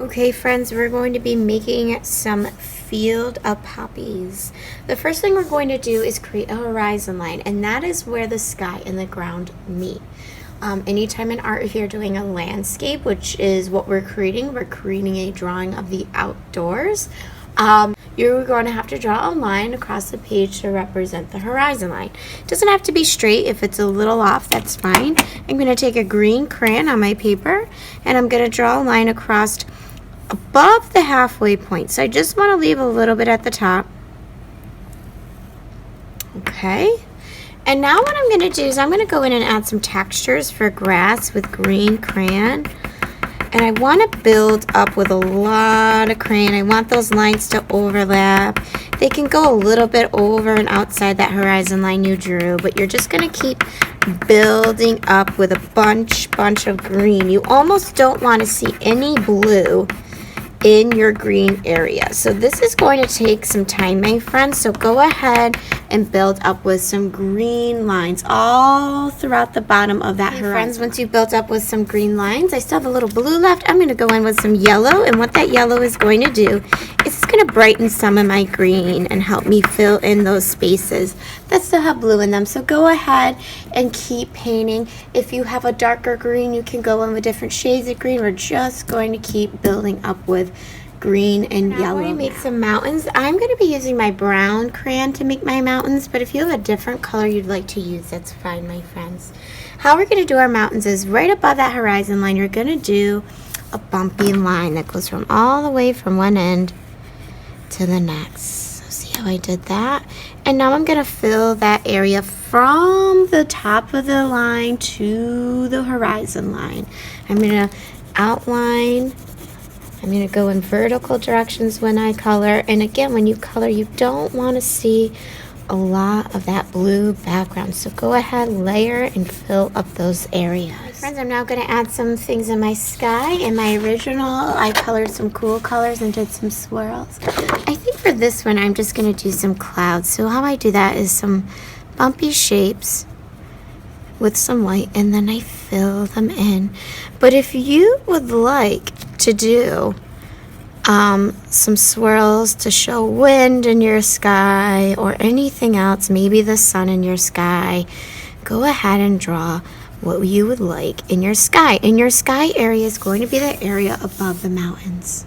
Okay, friends, we're going to be making some field of poppies. The first thing we're going to do is create a horizon line, and that is where the sky and the ground meet. Anytime in art, if you're doing a landscape, which is what we're creating a drawing of the outdoors. You're going to have to draw a line across the page to represent the horizon line. It doesn't have to be straight. If it's a little off, that's fine. I'm going to take a green crayon on my paper, and I'm going to draw a line across above the halfway point. So I just want to leave a little bit at the top. Okay. And now what I'm going to do is I'm going to go in and add some textures for grass with green crayon. And I want to build up with a lot of crayon. I want those lines to overlap. They can go a little bit over and outside that horizon line you drew, but you're just going to keep building up with a bunch of green. You almost don't want to see any blue in your green area. So this is going to take some time, my friends. So go ahead and build up with some green lines all throughout the bottom of that horizon. Friends, once you've built up with some green lines, I still have a little blue left. I'm going to go in with some yellow, and what that yellow is going to do is it's going to brighten some of my green and help me fill in those spaces that still have blue in them. So go ahead and keep painting. If you have a darker green, you can go in with different shades of green. We're just going to keep building up with green and yellow. I'm going to make some mountains. I'm going to be using my brown crayon to make my mountains, but if you have a different color you'd like to use, that's fine, my friends. How we're going to do our mountains is right above that horizon line, you're going to do a bumpy line that goes from all the way from one end to the next. So see how I did that? And now I'm going to fill that area from the top of the line to the horizon line. I'm going to outline. I'm going to go in vertical directions when I color. And again, when you color, you don't want to see a lot of that blue background. So go ahead, layer, and fill up those areas. Friends, I'm now going to add some things in my sky. In my original, I colored some cool colors and did some swirls. I think for this one, I'm just going to do some clouds. So how I do that is some bumpy shapes with some white, and then I fill them in. But if you would like to do some swirls to show wind in your sky or anything else, maybe the sun in your sky, go ahead and draw what you would like in your sky. And your sky area is going to be the area above the mountains.